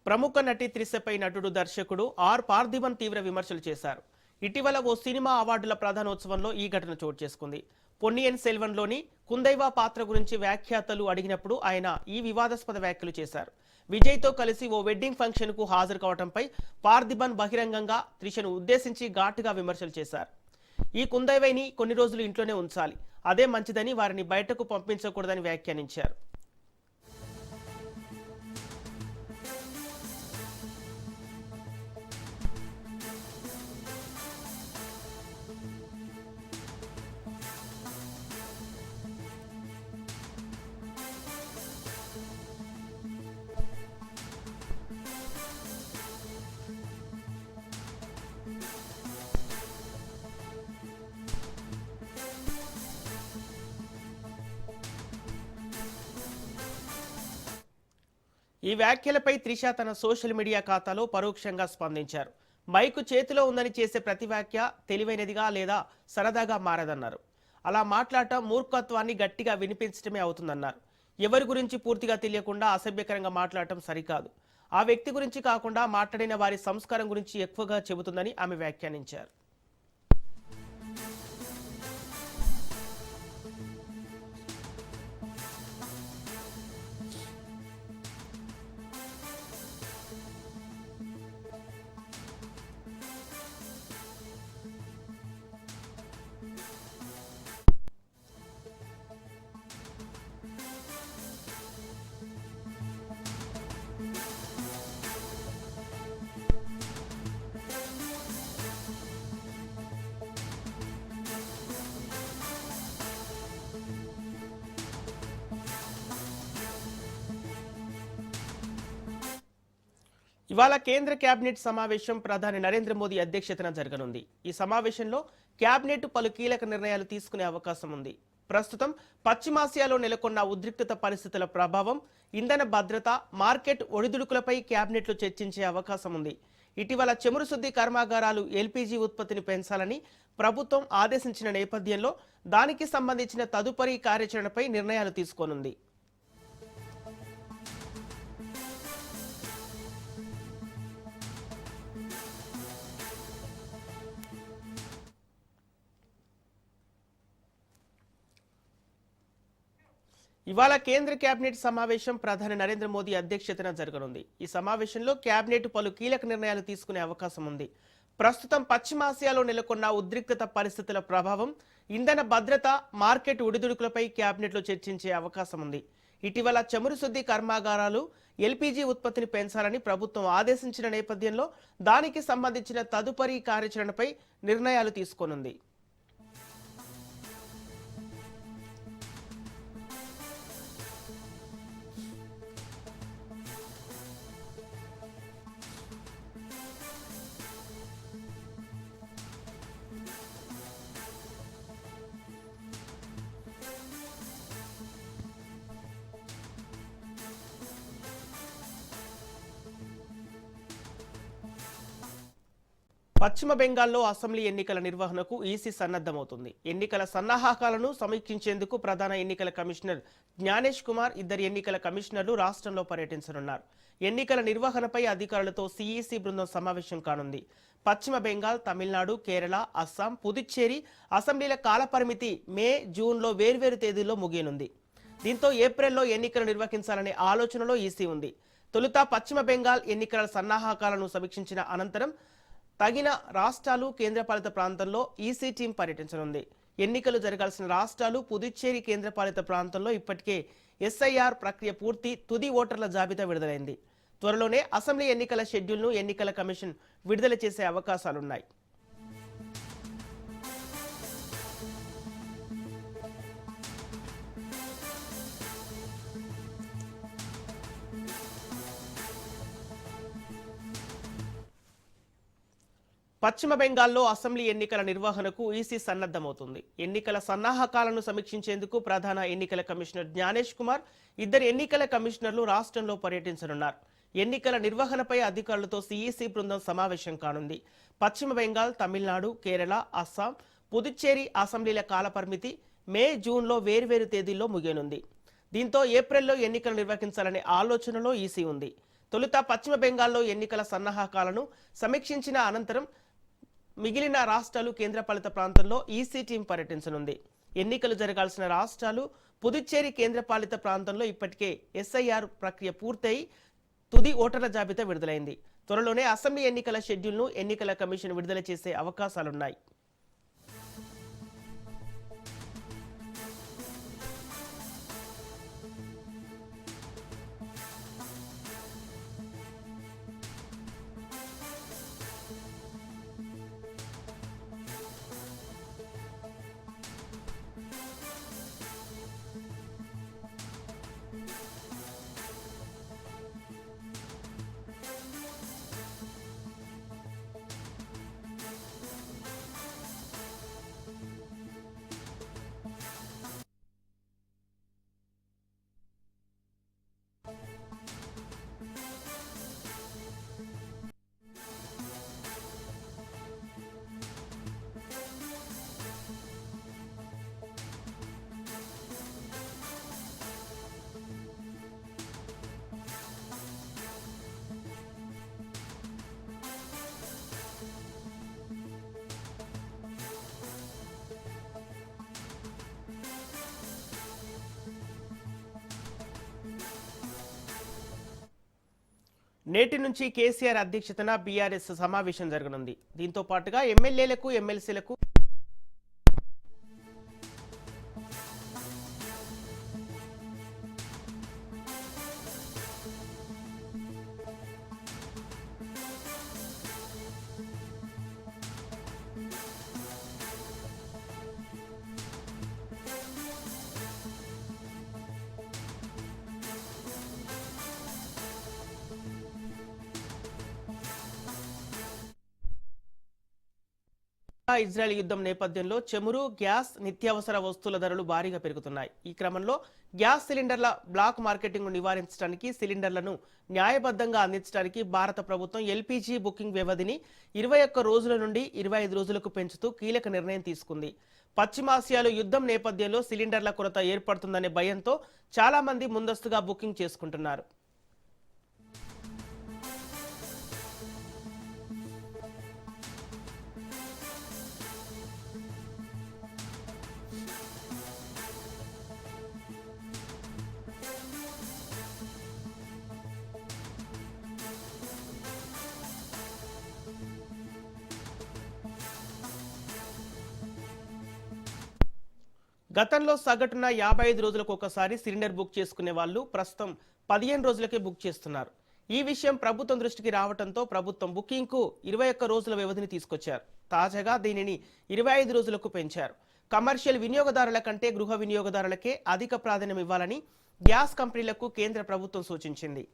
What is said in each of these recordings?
ప్రముఖ నటి త్రిషపై నటుడు దర్శకుడు ఆర్ పార్థిబన్ తీవ్ర విమర్శలు చేశారు. ఇటీవల ఓ సినిమా అవార్డుల ప్రధానోత్సవంలో ఈ ఘటన చోటు చేసుకుంది. పొన్నియిన్ సెల్వన్లోని కుందైవా పాత్ర గురించి వ్యాఖ్యాతలు అడిగినప్పుడు ఆయన ఈ వివాదాస్పద వ్యాఖ్యలు చేశారు. విజయ్తో కలిసి ఓ వెడ్డింగ్ ఫంక్షన్కు హాజరు కావడంపై పార్థిబన్ బహిరంగంగా త్రిషను ఉద్దేశించి ఘాటుగా విమర్శలు చేశారు. ఈ కుందైవైని కొన్ని రోజులు ఇంట్లోనే ఉంచాలి, అదే మంచిదని, వారిని బయటకు పంపించకూడదని వ్యాఖ్యానించారు. ఈ వ్యాఖ్యలపై త్రిష తన సోషల్ మీడియా ఖాతాలో పరోక్షంగా స్పందించారు. మైకు చేతిలో ఉందని చేసే ప్రతి వ్యాఖ్య తెలివైనదిగా లేదా సరదాగా మారదన్నారు. అలా మాట్లాడటం మూర్ఖత్వాన్ని గట్టిగా వినిపించడమే అవుతుందన్నారు. ఎవరి గురించి పూర్తిగా తెలియకుండా అసభ్యకరంగా మాట్లాడటం సరికాదు. ఆ వ్యక్తి గురించి కాకుండా మాట్లాడిన వారి సంస్కారం గురించి ఎక్కువగా చెబుతుందని ఆమె వ్యాఖ్యానించారు. ఇవాళ కేంద్ర కేబినెట్ సమావేశం ప్రధాని నరేంద్ర మోదీ అధ్యక్షతన జరగనుంది. ఈ సమావేశంలో కేబినెట్ పలు కీలక నిర్ణయాలు తీసుకునే అవకాశం ఉంది. ప్రస్తుతం పశ్చిమాసియాలో నెలకొన్న ఉద్రిక్తత పరిస్థితుల ప్రభావం, ఇంధన భద్రత, మార్కెట్ ఒడిదుడుకులపై కేబినెట్లో చర్చించే అవకాశం ఉంది. ఇటీవల చమురు శుద్ధి కర్మాగారాలు ఎల్పీజీ ఉత్పత్తిని పెంచాలని ప్రభుత్వం ఆదేశించిన నేపథ్యంలో దానికి సంబంధించిన తదుపరి కార్యాచరణపై నిర్ణయాలు తీసుకోనుంది. ఇవాళ కేంద్ర కేబినెట్ సమావేశం ప్రధాని నరేంద్ర మోదీ అధ్యక్షతన జరగనుంది. ఈ సమావేశంలో కేబినెట్ పలు కీలక నిర్ణయాలు తీసుకునే అవకాశం ఉంది. ప్రస్తుతం పశ్చిమాసియాలో నెలకొన్న ఉద్రిక్తత పరిస్థితుల ప్రభావం, ఇంధన భద్రత, మార్కెట్ ఒడిదుడుకులపై కేబినెట్లో చర్చించే అవకాశం ఉంది. ఇటీవల చమురు శుద్ధి కర్మాగారాలు ఎల్పీజీ ఉత్పత్తిని పెంచాలని ప్రభుత్వం ఆదేశించిన నేపథ్యంలో దానికి సంబంధించిన తదుపరి కార్యాచరణపై నిర్ణయాలు తీసుకోనుంది. పశ్చిమ బెంగాల్లో అసెంబ్లీ ఎన్నికల నిర్వహణకు ఈసీ సన్నద్ధమవుతుంది. ఎన్నికల సన్నాహకాలను సమీక్షించేందుకు ప్రధాన ఎన్నికల కమిషనర్ జ్ఞానేష్ కుమార్, ఇద్దరు ఎన్నికల కమిషనర్లు రాష్ట్రంలో పర్యటించనున్నారు. ఎన్నికల నిర్వహణపై అధికారులతో సిఈసి బృందం సమావేశం కానుంది. పశ్చిమ బెంగాల్, తమిళనాడు, కేరళ, అస్సాం, పుదుచ్చేరి అసెంబ్లీల కాలపరిమితి మే, జూన్లో వేర్వేరు తేదీల్లో ముగియనుంది. దీంతో ఏప్రిల్లో ఎన్నికలు నిర్వహించాలనే ఆలోచనలో ఈసీ ఉంది. తొలుత పశ్చిమ బెంగాల్ ఎన్నికల సన్నాహకాలను సమీక్షించిన అనంతరం తగిన రాష్ట్రాలు, కేంద్రపాలిత ప్రాంతంలో ఈసీ టీం పర్యటించనుంది. ఎన్నికలు జరగాల్సిన రాష్ట్రాలు, పుదుచ్చేరి కేంద్రపాలిత ప్రాంతంలో ఇప్పటికే ఎస్ఐఆర్ ప్రక్రియ పూర్తి, తుది ఓటర్ల జాబితా విడుదలైంది. త్వరలోనే అసెంబ్లీ ఎన్నికల షెడ్యూల్ను ఎన్నికల కమిషన్ విడుదల చేసే అవకాశాలున్నాయి. పశ్చిమ బెంగాల్లో అసెంబ్లీ ఎన్నికల నిర్వహణకు ఈసీ సన్నద్ధమవుతుంది. ఎన్నికల సన్నాహకాలను సమీక్షించేందుకు ప్రధాన ఎన్నికల కమిషనర్ జ్ఞానేష్ కుమార్, ఇద్దరు ఎన్నికల కమిషనర్లు రాష్ట్రంలో పర్యటించనున్నారు. ఎన్నికల నిర్వహణపై అధికారులతో సిఈసి బృందం సమావేశం కానుంది. పశ్చిమ బెంగాల్, తమిళనాడు, కేరళ, అస్సాం, పుదుచ్చేరి అసెంబ్లీల కాలపరిమితి మే, జూన్లో వేర్వేరు తేదీల్లో ముగియనుంది. దీంతో ఏప్రిల్లో ఎన్నికలు నిర్వహించాలనే ఆలోచనలో ఈసీ ఉంది. తొలుత పశ్చిమ బెంగాల్లో ఎన్నికల సన్నాహకాలను సమీక్షించిన అనంతరం మిగిలిన రాష్ట్రాలు కేంద్రపాలిత ప్రాంతంలో ఈసీ టీం పర్యటించనుంది. ఎన్నికలు జరగాల్సిన రాష్ట్రాలు పుదుచ్చేరి కేంద్రపాలిత ప్రాంతంలో ఇప్పటికే ఎస్ఐఆర్ ప్రక్రియ పూర్తయి తుది ఓటర్ల జాబితా విడుదలైంది. త్వరలోనే అసెంబ్లీ ఎన్నికల షెడ్యూల్ను ఎన్నికల కమిషన్ విడుదల చేసే అవకాశాలున్నాయి. నేటి నుంచి కేసీఆర్ అధ్యక్షతన బీఆర్ఎస్ సమావేశం జరగనుంది. దీంతో పాటుగా ఎమ్మెల్యేలకు ఎమ్మెల్సీలకు ఇజ్రాయెల్ యుద్ధం నేపథ్యంలో చమురు, గ్యాస్, నిత్యావసర వస్తువుల ధరలు భారీగా పెరుగుతున్నాయి. ఈ క్రమంలో గ్యాస్ సిలిండర్ల బ్లాక్ మార్కెటింగ్ నివారించడానికి, సిలిండర్లను న్యాయబద్ధంగా అందించడానికి భారత ప్రభుత్వం ఎల్పీజీ బుకింగ్ వ్యవధిని 21 రోజుల నుండి 25 రోజులకు పెంచుతూ కీలక నిర్ణయం తీసుకుంది. పశ్చిమాసియాలో యుద్ధం నేపథ్యంలో సిలిండర్ల కొరత ఏర్పడుతుందనే భయంతో చాలా మంది ముందస్తుగా బుకింగ్ చేసుకుంటున్నారు. గతంలో సగటున 55 రోజులకు ఒకసారి సిలిండర్ బుక్ చేసుకునే వాళ్ళు ప్రస్తుతం 15 రోజులకే బుక్ చేస్తున్నారు. ఈ విషయం ప్రభుత్వం దృష్టికి రావడంతో ప్రభుత్వం బుకింగ్కు 21 రోజుల వ్యవధిని తీసుకొచ్చారు. తాజాగా దీనిని 25 రోజులకు పెంచారు. కమర్షియల్ వినియోగదారుల కంటే గృహ వినియోగదారులకే అధిక ప్రాధాన్యం ఇవ్వాలని గ్యాస్ కంపెనీలకు కేంద్ర ప్రభుత్వం సూచించింది.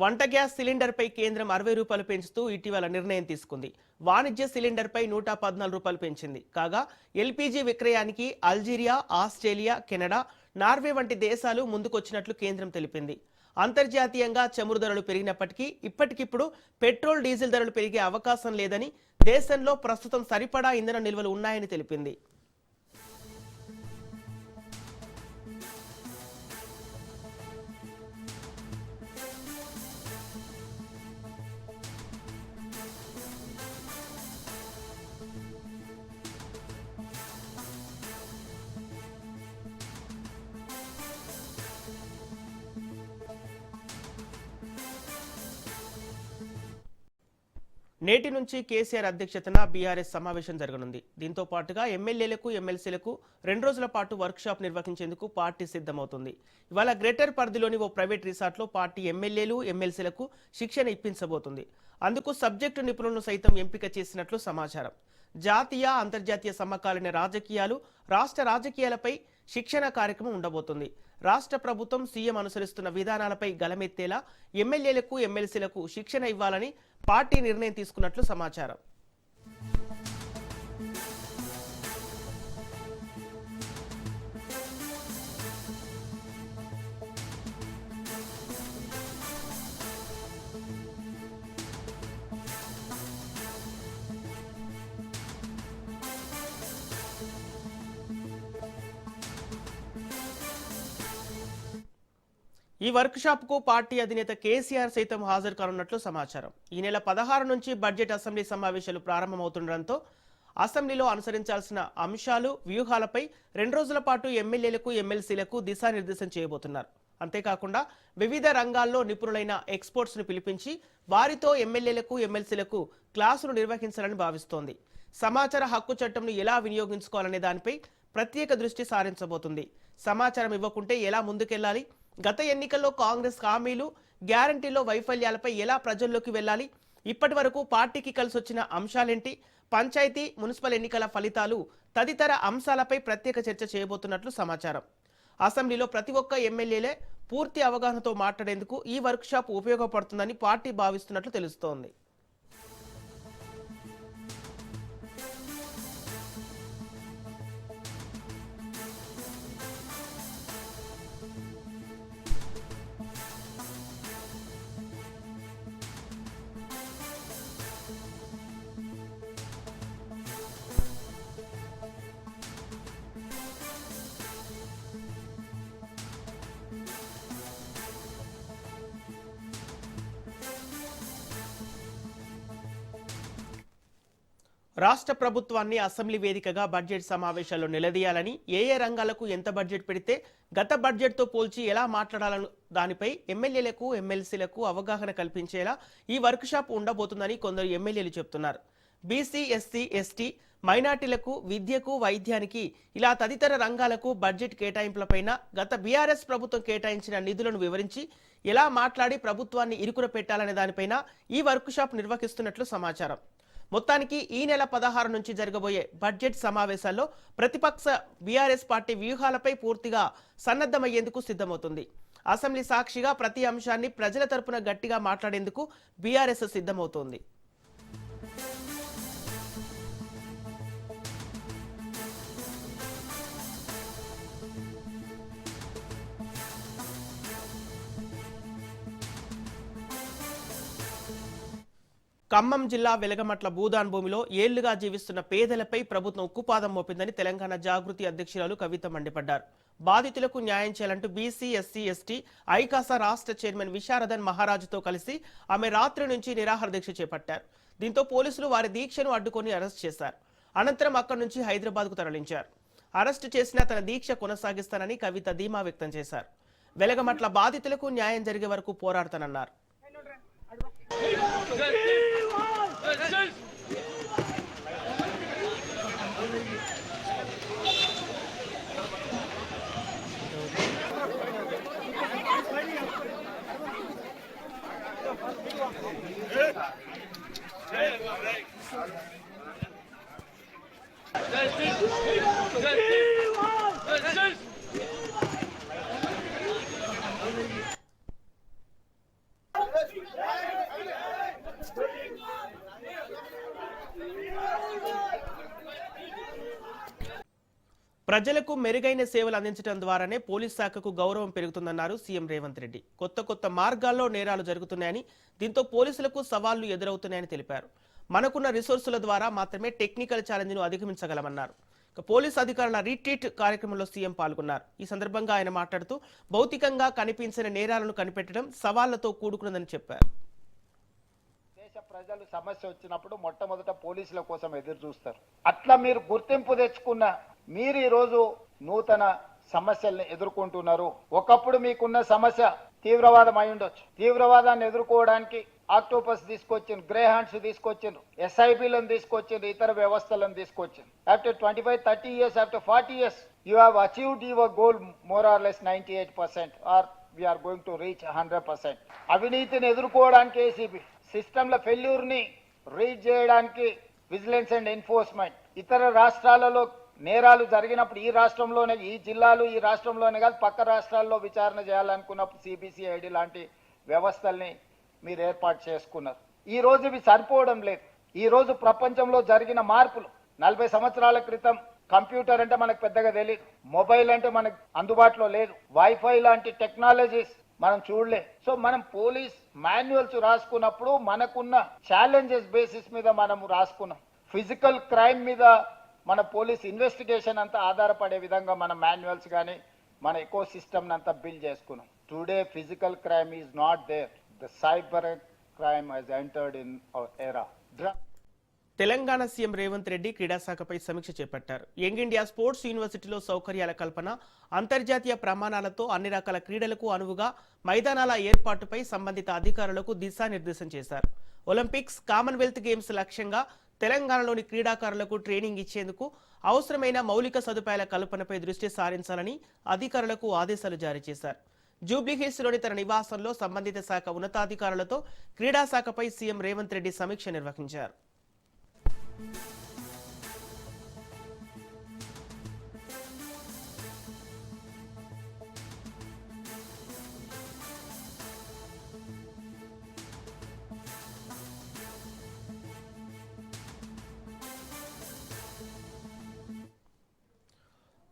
వంట గ్యాస్ సిలిండర్పై కేంద్రం 60 రూపాయలు పెంచుతూ ఇటీవల నిర్ణయం తీసుకుంది. వాణిజ్య సిలిండర్పై 114 రూపాయలు పెంచింది. కాగా ఎల్పీజీ విక్రయానికి అల్జీరియా, ఆస్ట్రేలియా, కెనడా, నార్వే వంటి దేశాలు ముందుకొచ్చినట్లు కేంద్రం తెలిపింది. అంతర్జాతీయంగా చమురు ధరలు పెరిగినప్పటికీ ఇప్పటికిప్పుడు పెట్రోల్, డీజిల్ ధరలు పెరిగే అవకాశం లేదని, దేశంలో ప్రస్తుతం సరిపడా ఇంధన నిల్వలు ఉన్నాయని తెలిపింది. నేటి నుంచి కేసీఆర్ అధ్యక్షతన బీఆర్ఎస్ సమావేశం జరగనుంది. దీంతో పాటుగా ఎమ్మెల్యేలకు, ఎమ్మెల్సీలకు 2 రోజుల పాటు వర్క్షాప్ నిర్వహించేందుకు పార్టీ సిద్ధమవుతుంది. ఇవాళ గ్రేటర్ పరిధిలోని ఓ ప్రైవేట్ రిసార్ట్లో పార్టీ ఎమ్మెల్యేలు, ఎమ్మెల్సీలకు శిక్షణ ఇప్పించబోతుంది. అందుకు సబ్జెక్టు నిపుణులను సైతం ఎంపిక చేసినట్లు సమాచారం. జాతీయ, అంతర్జాతీయ సమకాలీన రాజకీయాలు, రాష్ట్ర రాజకీయాలపై శిక్షణ కార్యక్రమం ఉండబోతుంది. రాష్ట్ర ప్రభుత్వం, సీఎం అనుసరిస్తున్న విధానాలపై గలమెత్తేలా ఎమ్మెల్యేలకు, ఎమ్మెల్సీలకు శిక్షణ ఇవ్వాలని పార్టీ నిర్ణయం తీసుకున్నట్లు సమాచారం. ఈ వర్క్ షాప్ కు పార్టీ అధినేత కేసీఆర్ సైతం హాజరు కానున్నట్లు సమాచారం. ఈ నెల 16 నుంచి బడ్జెట్ అసెంబ్లీ సమావేశాలు ప్రారంభమవుతుండటంతో అసెంబ్లీలో అనుసరించాల్సిన అంశాలు, వ్యూహాలపై 2 రోజుల పాటు ఎమ్మెల్యేలకు, ఎమ్మెల్సీలకు దిశానిర్దేశం చేయబోతున్నారు. అంతేకాకుండా వివిధ రంగాల్లో నిపుణులైన ఎక్స్పర్ట్స్ ను పిలిపించి వారితో ఎమ్మెల్యేలకు, ఎమ్మెల్సీలకు క్లాసులు నిర్వహించాలని భావిస్తోంది. సమాచార హక్కు చట్టంను ఎలా వినియోగించుకోవాలనే దానిపై ప్రత్యేక దృష్టి సారించబోతుంది. సమాచారం ఇవ్వకుంటే ఎలా ముందుకెళ్లాలి, గత ఎన్నికల్లో కాంగ్రెస్ హామీలు, గ్యారంటీలో వైఫల్యాలపై ఎలా ప్రజల్లోకి వెళ్లాలి, ఇప్పటి వరకు పార్టీకి కలిసొచ్చిన అంశాలేంటి, పంచాయతీ, మున్సిపల్ ఎన్నికల ఫలితాలు తదితర అంశాలపై ప్రత్యేక చర్చ చేయబోతున్నట్లు సమాచారం. అసెంబ్లీలో ప్రతి ఒక్క ఎమ్మెల్యేలే పూర్తి అవగాహనతో మాట్లాడేందుకు ఈ వర్క్షాప్ ఉపయోగపడుతుందని పార్టీ భావిస్తున్నట్లు తెలుస్తోంది. రాష్ట్ర ప్రభుత్వాన్ని అసెంబ్లీ వేదికగా బడ్జెట్ సమావేశాల్లో నిలదీయాలని, ఏ రంగాలకు ఎంత బడ్జెట్ పెడితే గత బడ్జెట్తో పోల్చి ఎలా మాట్లాడాలని దానిపై ఎమ్మెల్యేలకు, ఎమ్మెల్సీలకు అవగాహన కల్పించేలా ఈ వర్క్షాప్ ఉండబోతుందని కొందరు ఎమ్మెల్యేలు చెబుతున్నారు. బీసీ, ఎస్సీ, ఎస్టీ, మైనార్టీలకు, విద్యకు, వైద్యానికి ఇలా తదితర రంగాలకు బడ్జెట్ కేటాయింపులపైన గత బీఆర్ఎస్ ప్రభుత్వం కేటాయించిన నిధులను వివరించి ఎలా మాట్లాడి ప్రభుత్వాన్ని ఇరుకున పెట్టాలనే దానిపైన ఈ వర్క్షాప్ నిర్వహిస్తున్నట్లు సమాచారం. మొత్తానికి ఈ నెల 16 నుంచి జరగబోయే బడ్జెట్ సమావేశాల్లో ప్రతిపక్ష బీఆర్ఎస్ పార్టీ వ్యూహాలపై పూర్తిగా సన్నద్ధమయ్యేందుకు సిద్ధమవుతుంది. అసెంబ్లీ సాక్షిగా ప్రతి అంశాన్ని ప్రజల తరపున గట్టిగా మాట్లాడేందుకు బీఆర్ఎస్ సిద్ధమవుతోంది. ఖమ్మం జిల్లా వెలగమట్ల భూదాన్ భూమిలో ఏళ్లుగా జీవిస్తున్న పేదలపై ప్రభుత్వం ఉక్కుపాదం మోపిందని తెలంగాణ జాగృతి అధ్యక్షురాలు కవిత మండిపడ్డారు. బాధితులకు న్యాయం చేయాలంటూ బీసీ, ఎస్సీ, ఎస్టీ ఐకాసా రాష్ట్ర చైర్మన్ విశారదన్ మహారాజుతో కలిసి ఆమె రాత్రి నుంచి నిరాహార దీక్ష చేపట్టారు. దీంతో పోలీసులు వారి దీక్షను అడ్డుకొని అరెస్ట్ చేశారు. అనంతరం అక్కడి నుంచి హైదరాబాద్కు తరలించారు. అరెస్టు చేసినా తన దీక్ష కొనసాగిస్తానని కవిత ధీమా వ్యక్తం చేశారు. వెలగమట్ల బాధితులకు న్యాయం జరిగే వరకు పోరాడతానన్నారు. ప్రజలకు మెరుగైన సేవలు అందించడం ద్వారానే పోలీస్ శాఖకు గౌరవం పెరుగుతుందన్నారు సీఎం రేవంత్ రెడ్డి. కొత్త మార్గాల్లో నేరాలు జరుగుతున్నాయని, దీంతో పోలీసులకు సవాళ్లు ఎదురవుతున్నాయని తెలిపారు. మనకున్న రిసోర్సుల ద్వారా మాత్రమే టెక్నికల్ ఛాలెంజ్ను అధిగమించగలమన్నారు. పోలీసు అధికారుల రీట్రీట్ కార్యక్రమంలో సీఎం పాల్గొన్నారు. ఈ సందర్భంగా ఆయన మాట్లాడుతూ భౌతికంగా కనిపించిన నేరాలను కనిపెట్టడం సవాళ్లతో కూడుకున్నదని చెప్పారు. ప్రజలు సమస్య వచ్చినప్పుడు మొట్టమొదట పోలీసుల కోసం ఎదురు చూస్తారు. అట్లా మీరు గుర్తింపు తెచ్చుకున్న మీరు ఈ రోజు నూతన సమస్యల్ని ఎదుర్కొంటున్నారు. ఒకప్పుడు మీకున్న సమస్య తీవ్రవాదం అయి ఉండొచ్చు. తీవ్రవాదాన్ని ఎదుర్కోవడానికి ఆక్టోపస్ తీసుకొచ్చింది, గ్రే హ్యాండ్స్ తీసుకొచ్చిండ్రు, ఎస్ఐబీలను తీసుకొచ్చిండ్రు, ఇతర వ్యవస్థలను తీసుకొచ్చిండ్రు. After 25-30 years, after 40 years, you have achieved your goal more or less 98%, or we are going to reach 100%. అవినీతిని ఎదుర్కోవడానికి ఏసీబీ, సిస్టంల ఫెయిల్యూర్ని రీడ్ చేయడానికి విజిలెన్స్ అండ్ ఎన్ఫోర్స్మెంట్, ఇతర రాష్ట్రాలలో నేరాలు జరిగినప్పుడు ఈ రాష్ట్రంలోనే, ఈ జిల్లాలు ఈ రాష్ట్రంలోనే కాదు పక్క రాష్ట్రాల్లో విచారణ చేయాలనుకున్నప్పుడు సిబిసిఐడి లాంటి వ్యవస్థల్ని మీరు ఏర్పాటు చేసుకున్నారు. ఈ రోజు ఇవి సరిపోవడం లేదు. ఈ రోజు ప్రపంచంలో జరిగిన మార్పులు, 40 సంవత్సరాల క్రితం కంప్యూటర్ అంటే మనకు పెద్దగా తెలియదు, మొబైల్ అంటే మనకు అందుబాటులో లేదు, వైఫై లాంటి టెక్నాలజీస్ మనం చూడలే. సో మనం పోలీస్ మాన్యువల్స్ రాసుకున్నప్పుడు మనకున్న ఛాలెంజెస్ బేసిస్ మీద మనం రాసుకున్నాం. ఫిజికల్ క్రైమ్ మీద మన పోలీస్ ఇన్వెస్టిగేషన్ అంతా ఆధారపడే విధంగా మన మాన్యువల్స్ కానీ మన ఎకో సిస్టమ్ అంతా బిల్డ్ చేసుకున్నాం. Today, physical crime is not there. The cyber crime has entered in our era. Telangana CM Revanth Reddy క్రీడాశాఖపై సమీక్ష చేపట్టారు. యంగ్ ఇండియా స్పోర్ట్స్ యూనివర్సిటీలో సౌకర్యాల కల్పన, అంతర్జాతీయ ప్రమాణాలతో అన్ని రకాల క్రీడలకు అనువుగా మైదానాల ఏర్పాటుపై సంబంధిత అధికారులకు దిశానిర్దేశం చేశారు. ఒలింపిక్స్, కామన్వెల్త్ గేమ్స్ లక్ష్యంగా తెలంగాణలోని క్రీడాకారులకు ట్రైనింగ్ ఇచ్చేందుకు అవసరమైన మౌలిక సదుపాయాల కల్పనపై దృష్టి సారించాలని అధికారులకు ఆదేశాలు జారీ చేశారు. జూబ్లీహిల్స్లోని తన నివాసంలో సంబంధిత శాఖ ఉన్నతాధికారులతో క్రీడాశాఖపై సీఎం రేవంత్ రెడ్డి సమీక్ష నిర్వహించారు.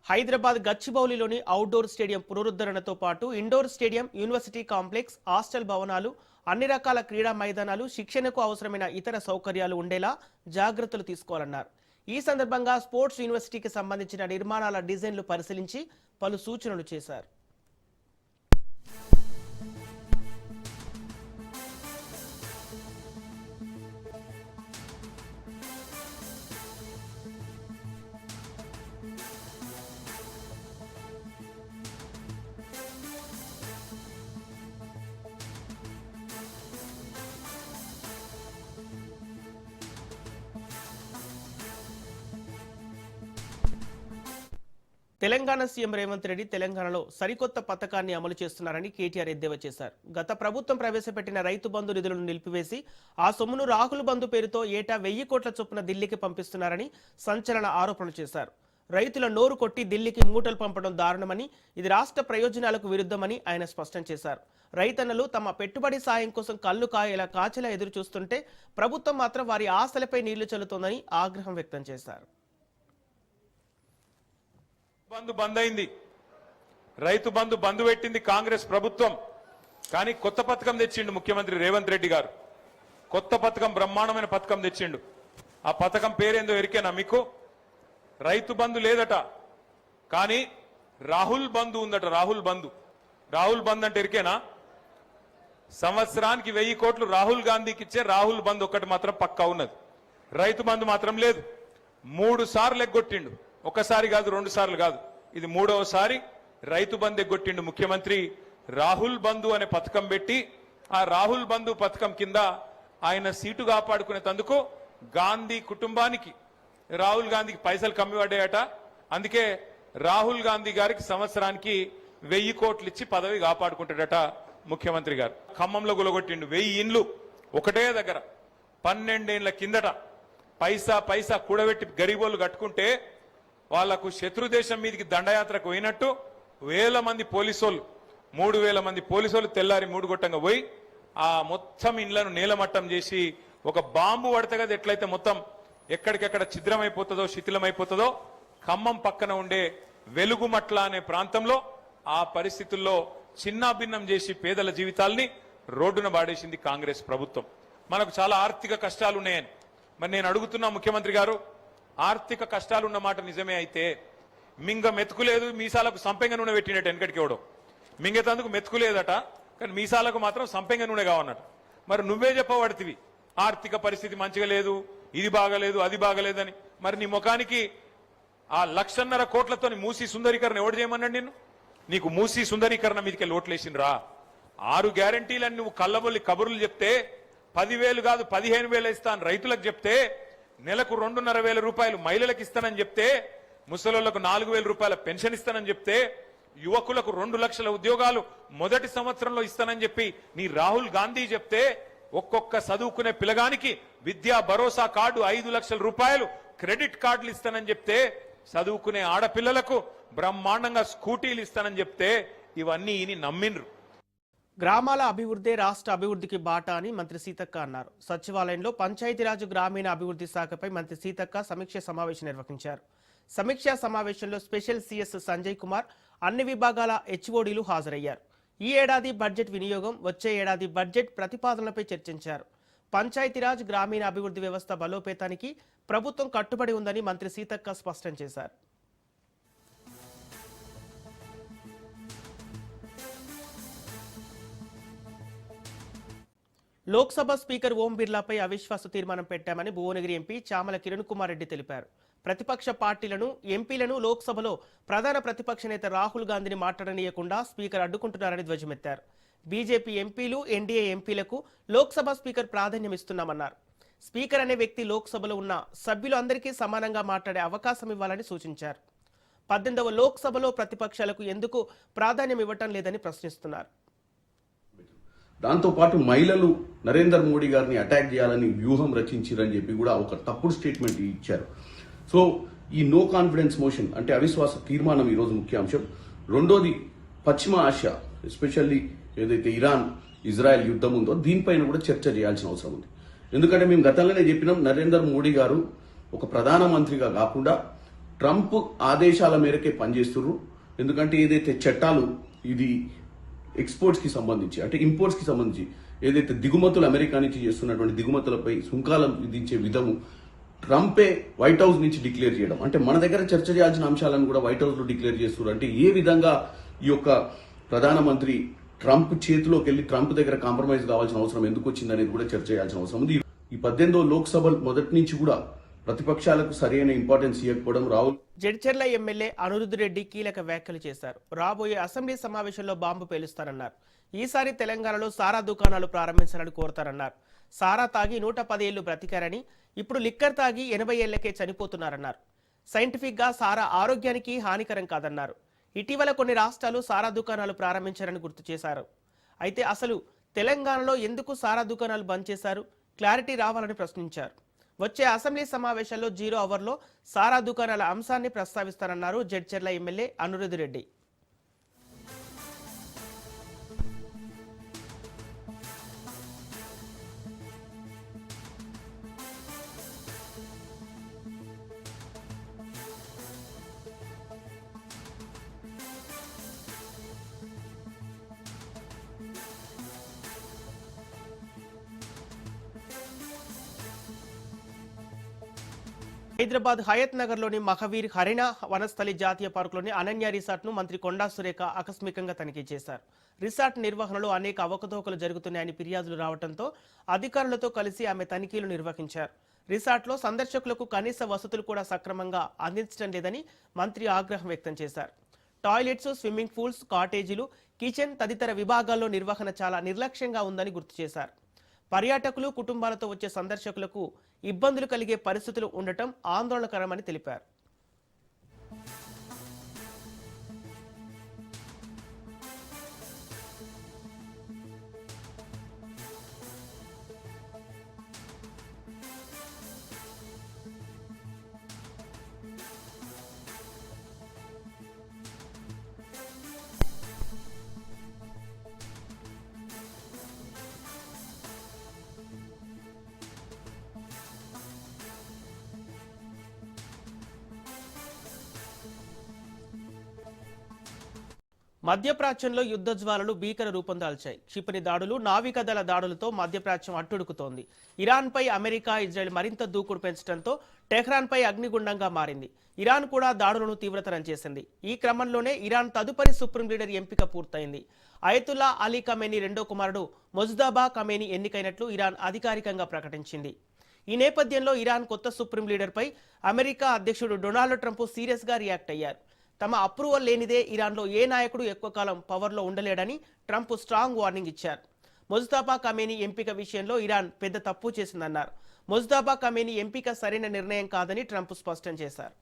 హైదరాబాద్ గచ్చిబౌలిలోని అవుట్డోర్ స్టేడియం పునరుద్ధరణతో పాటు indoor stadium, university complex, hostel భవనాలు, అన్ని రకాల క్రీడా మైదానాలు, శిక్షణకు అవసరమైన ఇతర సౌకర్యాలు ఉండేలా జాగ్రత్తలు తీసుకోవాలన్నారు. ఈ సందర్భంగా స్పోర్ట్స్ యూనివర్సిటీకి సంబంధించిన నిర్మాణాల డిజైన్లు పరిశీలించి పలు సూచనలు చేశారు. తెలంగాణ సీఎం రేవంత్ రెడ్డి తెలంగాణలో సరికొత్త పథకాన్ని అమలు చేస్తున్నారని కేటీఆర్ ఎద్దేవా చేశారు. గత ప్రభుత్వం ప్రవేశపెట్టిన రైతు బంధు నిధులను నిలిపివేసి ఆ సొమ్మును రాహుల్ బంధు పేరుతో ఏటా 1000 కోట్ల చొప్పున ఢిల్లీకి పంపిస్తున్నారని సంచలన ఆరోపణలు చేశారు. రైతుల నోరు కొట్టి ఢిల్లీకి మూటలు పంపడం దారుణమని, ఇది రాష్ట్ర ప్రయోజనాలకు విరుద్ధమని ఆయన స్పష్టం చేశారు. రైతన్నలు తమ పెట్టుబడి సాయం కోసం కళ్ళు కాచేలా ఎదురు చూస్తుంటే ప్రభుత్వం మాత్రం వారి ఆశలపై నీళ్లు చల్లుతోందని ఆగ్రహం వ్యక్తం చేశారు. బంద్ అయింది. రైతు బంధు పెట్టింది కాంగ్రెస్ ప్రభుత్వం. కానీ కొత్త పథకం తెచ్చిండు ముఖ్యమంత్రి రేవంత్ రెడ్డి గారు. కొత్త పథకం, బ్రహ్మాండమైన పథకం తెచ్చిండు. ఆ పథకం పేరేందో ఎరికేనా మీకు? రైతు బంధు లేదట, కానీ రాహుల్ బంధు ఉందట. రాహుల్ బంధు అంటే ఎరికేనా? సంవత్సరానికి 1000 కోట్లు రాహుల్ గాంధీకి ఇచ్చే రాహుల్ బంధు ఒక్కటి మాత్రం పక్కా ఉన్నది. రైతు బంధు మాత్రం లేదు. 3 సార్లు ఎగ్గొట్టిండు. ఒకసారి కాదు, 2 సార్లు కాదు, ఇది 3వసారి రైతు బంధు ఎగ్గొట్టిండు ముఖ్యమంత్రి. రాహుల్ బంధు అనే పథకం పెట్టి ఆ రాహుల్ బంధు పథకం కింద ఆయన సీటు కాపాడుకునేందుకు గాంధీ కుటుంబానికి, రాహుల్ గాంధీకి పైసలు కమ్మి పడ్డాయట. అందుకే రాహుల్ గాంధీ గారికి సంవత్సరానికి 1000 కోట్లు ఇచ్చి పదవి కాపాడుకుంటాడట ముఖ్యమంత్రి గారు. ఖమ్మంలో గులగొట్టిండు 1000 ఇండ్లు ఒకటే దగ్గర. 12 ఏళ్ల కిందట పైసా కూడబెట్టి గరీబోళ్ళు కట్టుకుంటే వాళ్లకు శత్రు దేశం మీదకి దండయాత్రకు పోయినట్టు 1000 మంది పోలీసోళ్ళు, 3000 మంది పోలీసోళ్ళు తెల్లారి 3 గొట్టంగా పోయి ఆ మొత్తం ఇండ్లను నేలమట్టం చేసి ఒక బాంబు పడితే కదా ఎట్లయితే మొత్తం ఎక్కడికెక్కడ ఛిద్రమైపోతుందో, శిథిలమైపోతుందో, ఖమ్మం పక్కన ఉండే వెలుగుమట్ల అనే ప్రాంతంలో ఆ పరిస్థితుల్లో చిన్నాభిన్నం చేసి పేదల జీవితాల్ని రోడ్డున బాడేసింది కాంగ్రెస్ ప్రభుత్వం. మనకు చాలా ఆర్థిక కష్టాలు ఉన్నాయని మరి నేను అడుగుతున్నా ముఖ్యమంత్రి గారు, ఆర్థిక కష్టాలున్న మాట నిజమే అయితే మింగ మెతుకులేదు, మీసాలకు సంపెంగ నూనె పెట్టినట్టు వెనకటికి ఎవడో మింగేతందుకు మెతుకులేదట, కానీ మీసాలకు మాత్రం సంపెంగ నూనె కావన్నట. మరి నువ్వే చెప్పబడుతుంది ఆర్థిక పరిస్థితి మంచిగా లేదు, ఇది బాగలేదు, అది బాగలేదని. మరి నీ ముఖానికి ఆ 1,50,000 కోట్లతో మూసీ సుందరీకరణ ఎవడు చేయమన్నాడు నిన్ను? నీకు మూసీ సుందరీకరణ మీదకి లోట్లేసిండ్రా. 6 గ్యారంటీలని నువ్వు కళ్ళబొల్లి కబుర్లు చెప్తే 10,000 కాదు 15,000 ఇస్తాను రైతులకు చెప్తే, నెలకు 2,500 రూపాయలు మహిళలకు ఇస్తానని చెప్తే, ముసలోళ్లకు 4,000 రూపాయల పెన్షన్ ఇస్తానని చెప్తే, యువకులకు 2 లక్షల ఉద్యోగాలు మొదటి సంవత్సరంలో ఇస్తానని చెప్పి నీ రాహుల్ గాంధీ చెప్తే, ఒక్కొక్క చదువుకునే పిల్లగానికి విద్యా భరోసా కార్డు 5 లక్షల రూపాయలు క్రెడిట్ కార్డులు ఇస్తానని చెప్తే, చదువుకునే ఆడపిల్లలకు బ్రహ్మాండంగా స్కూటీలు ఇస్తానని చెప్తే ఇవన్నీ నమ్మిండ్రు. గ్రామాల అభివృద్ధి రాష్ట్ర అభివృద్ధికి బాట అని మంత్రి సీతక్క అన్నారు. సచివాలయంలో పంచాయతీరాజ్ గ్రామీణ అభివృద్ధి శాఖపై మంత్రి సీతక్క సమీక్ష సమావేశం నిర్వహించారు. సమీక్షా సమావేశంలో స్పెషల్ సిఎస్ సంజయ్ కుమార్, అన్ని విభాగాల హెచ్ఓడీలు హాజరయ్యారు. ఈ ఏడాది బడ్జెట్ వినియోగం, వచ్చే ఏడాది బడ్జెట్ ప్రతిపాదనలపై చర్చించారు. పంచాయతీరాజ్ గ్రామీణ అభివృద్ధి వ్యవస్థ బలోపేతానికి ప్రభుత్వం కట్టుబడి ఉందని మంత్రి సీతక్క స్పష్టం చేశారు. లోక్సభ స్పీకర్ ఓం బిర్లాపై అవిశ్వాస తీర్మానం పెట్టామని భువనగిరి ఎంపీ చామల కిరణ్ కుమార్ రెడ్డి తెలిపారు. ప్రతిపక్ష పార్టీలను, ఎంపీలను లోక్సభలో ప్రధాన ప్రతిపక్ష నేత రాహుల్ గాంధీని మాట్లాడనీయకుండా స్పీకర్ అడ్డుకుంటున్నారని ధ్వజమెత్తారు. బీజేపీ ఎంపీలు, ఎన్డీఏ ఎంపీలకు లోక్సభ స్పీకర్ ప్రాధాన్యమిస్తున్నామన్నారు. స్పీకర్ అనే వ్యక్తి లోక్సభలో ఉన్న సభ్యులు అందరికీ సమానంగా మాట్లాడే అవకాశం ఇవ్వాలని సూచించారు. 18వ లోక్సభలో ప్రతిపక్షాలకు ఎందుకు ప్రాధాన్యం ఇవ్వటం లేదని ప్రశ్నిస్తున్నారు. దాంతోపాటు మహిళలు నరేంద్ర మోడీ గారిని అటాక్ చేయాలని వ్యూహం రచించారని చెప్పి కూడా ఒక తప్పుడు స్టేట్మెంట్ ఇచ్చారు. సో ఈ నో కాన్ఫిడెన్స్ మోషన్ అంటే అవిశ్వాస తీర్మానం ఈరోజు ముఖ్యాంశం. రెండోది పశ్చిమ ఆసియా, ఎస్పెషల్లీ ఏదైతే ఇరాన్ ఇజ్రాయెల్ యుద్ధం ఉందో దీనిపైన కూడా చర్చ చేయాల్సిన అవసరం ఉంది. ఎందుకంటే మేము గతంలోనే చెప్పినాం, నరేంద్ర మోడీ గారు ఒక ప్రధానమంత్రిగా కాకుండా ట్రంప్ ఆదేశాల మేరకే పనిచేస్తున్నారు. ఎందుకంటే ఏదైతే చట్టాలు ఇది ఎక్స్పోర్ట్స్ కి సంబంధించి అంటే ఇంపోర్ట్స్ కి సంబంధించి ఏదైతే దిగుమతులు అమెరికా నుంచి చేస్తున్నటువంటి దిగుమతులపై సుంకాలను విధించే విధము ట్రంపే వైట్ హౌస్ నుంచి డిక్లేర్ చేయడం, అంటే మన దగ్గర చర్చ చేయాల్సిన అంశాలను కూడా వైట్ హౌస్ లో డిక్లేర్ చేస్తున్నారు. అంటే ఏ విధంగా ఈ యొక్క ప్రధానమంత్రి ట్రంప్ చేతిలోకి వెళ్లి ట్రంప్ దగ్గర కాంప్రమైజ్ కావాల్సిన అవసరం ఎందుకు వచ్చింది అనేది కూడా చర్చ చేయాల్సిన అవసరం ఉంది. ఈ 18వ లోక్సభ మొదటి నుంచి కూడా ప్రతిపక్షాలకు సరైన ఇంపార్టెన్స్ ఇవ్వకపోవడం రాహుల్. జడ్చర్ల ఎమ్మెల్యే అనిరుద్ రెడ్డి కీలక వ్యాఖ్యలు చేశారు. రాబోయే అసెంబ్లీ సమావేశంలో బాంబు పేలుస్తారన్నారు. ఈసారి తెలంగాణలో సారా దుకాణాలు ప్రారంభించాలని కోరతారన్నారు. సారా తాగి 110 ఏళ్లు బ్రతికారని, ఇప్పుడు లిక్కర్ తాగి 80 ఏళ్లకే చనిపోతున్నారన్నారు. సైంటిఫిక్ గా సారా ఆరోగ్యానికి హానికరం కాదన్నారు. ఇటీవల కొన్ని రాష్ట్రాలు సారా దుకాణాలు ప్రారంభించారని గుర్తు చేశారు. అయితే అసలు తెలంగాణలో ఎందుకు సారా దుకాణాలు బంద్ చేశారు, క్లారిటీ రావాలని ప్రశ్నించారు. వచ్చే అసెంబ్లీ సమావేశాల్లో 0 అవర్లో సారా దుకాణాల అంశాన్ని ప్రస్తావిస్తారన్నారు జడ్చర్ల ఎమ్మెల్యే అనిరుద్ రెడ్డి. హైదరాబాద్ హయత్ నగర్ లోని మహవీర్ హరిణ వనస్థలి జాతీయ పార్కులోని అనన్య రిసార్ట్ ను మంత్రి కొండా సురేఖ ఆకస్మికంగా తనిఖీ చేశారు. రిసార్ట్ నిర్వహణలో అనేక అవకతవకలు జరుగుతున్నాయని ఫిర్యాదులు రావడంతో అధికారులతో కలిసి ఆమె తనిఖీలు నిర్వహించారు. రిసార్ట్లో సందర్శకులకు కనీస వసతులు కూడా సక్రమంగా అందించడం లేదని మంత్రి ఆగ్రహం వ్యక్తం చేశారు. టాయిలెట్స్, స్విమ్మింగ్ పూల్స్, కాటేజీలు, కిచెన్ తదితర విభాగాల్లో నిర్వహణ చాలా నిర్లక్ష్యంగా ఉందని గుర్తు చేశారు. పర్యాటకులు, కుటుంబాలతో వచ్చే సందర్శకులకు ఇబ్బందులు కలిగే పరిస్థితులు ఉండటం ఆందోళనకరమని తెలిపారు. మధ్యప్రాచ్యంలో యుద్ధ జ్వాలలు భీకర రూపం దాల్చాయి. క్షిపణి దాడులు, నావికాదళ దాడులతో మధ్యప్రాచ్యం అట్టుడుకుతోంది. ఇరాన్పై అమెరికా, ఇజ్రాయెల్ మరింత దూకుడు పెంచడంతో టెహ్రాన్పై అగ్నిగుండంగా మారింది. ఇరాన్ కూడా దాడులను తీవ్రతరం చేసింది. ఈ క్రమంలోనే ఇరాన్ తదుపరి సుప్రీం లీడర్ ఎంపిక పూర్తయింది. అయతుల్లా అలీ ఖమేనీ రెండో కుమారుడు మొజ్తబా ఖమేనీ ఎన్నికైనట్లు ఇరాన్ అధికారికంగా ప్రకటించింది. ఈ నేపథ్యంలో ఇరాన్ కొత్త సుప్రీం లీడర్పై అమెరికా అధ్యక్షుడు డొనాల్డ్ ట్రంప్ సీరియస్గా రియాక్ట్ అయ్యారు. తమ అప్రూవల్ లేనిదే ఇరాన్లో ఏ నాయకుడు ఎక్కువ కాలం పవర్లో ఉండలేడని ట్రంప్ స్ట్రాంగ్ వార్నింగ్ ఇచ్చారు. మొజ్తబా ఖమేనీ ఎంపిక విషయంలో ఇరాన్ పెద్ద తప్పు చేసిందన్నారు. మొజ్తబా ఖమేనీ ఎంపిక సరైన నిర్ణయం కాదని ట్రంప్ స్పష్టం చేశారు.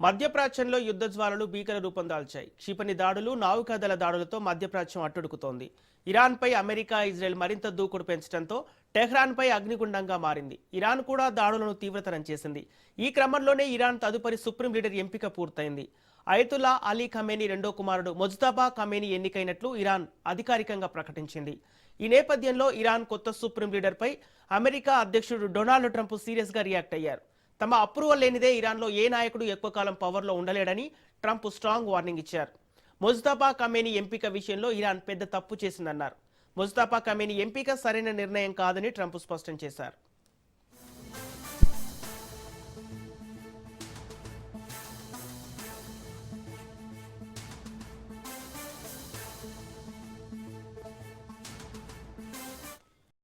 మధ్యప్రాచ్యంలో యుద్ధ జ్వాలలు భీకర రూపం దాల్చాయి. క్షిపణి దాడులు, నావికాదళ దాడులతో మధ్యప్రాచ్యం అట్టుడుకుతోంది. ఇరాన్పై అమెరికా, ఇజ్రాయెల్ మరింత దూకుడు పెంచడంతో టెహ్రాన్పై అగ్నిగుండంగా మారింది. ఇరాన్ కూడా దాడులను తీవ్రతరం చేసింది. ఈ క్రమంలోనే ఇరాన్ తదుపరి సుప్రీం లీడర్ ఎంపిక పూర్తయింది. అయతుల్లా అలీ ఖమేనీ రెండో కుమారుడు ముజ్తబా ఖమేనీ ఎన్నికైనట్లు ఇరాన్ అధికారికంగా ప్రకటించింది. ఈ నేపథ్యంలో ఇరాన్ కొత్త సుప్రీం లీడర్పై అమెరికా అధ్యక్షుడు డొనాల్డ్ ట్రంప్ సీరియస్గా రియాక్ట్ అయ్యారు. తమ అప్రూవల్ లేనిదే ఇరాన్లో ఏ నాయకుడు ఎక్కువ కాలం పవర్లో ఉండలేడని ట్రంప్ స్ట్రాంగ్ వార్నింగ్ ఇచ్చారు. ముజ్తబా ఖమేనీ ఎంపిక విషయంలో ఇరాన్ పెద్ద తప్పు చేసిందన్నారు. ముజ్తబా ఖమేనీ ఎంపిక సరైన నిర్ణయం కాదని ట్రంప్ స్పష్టం చేశారు.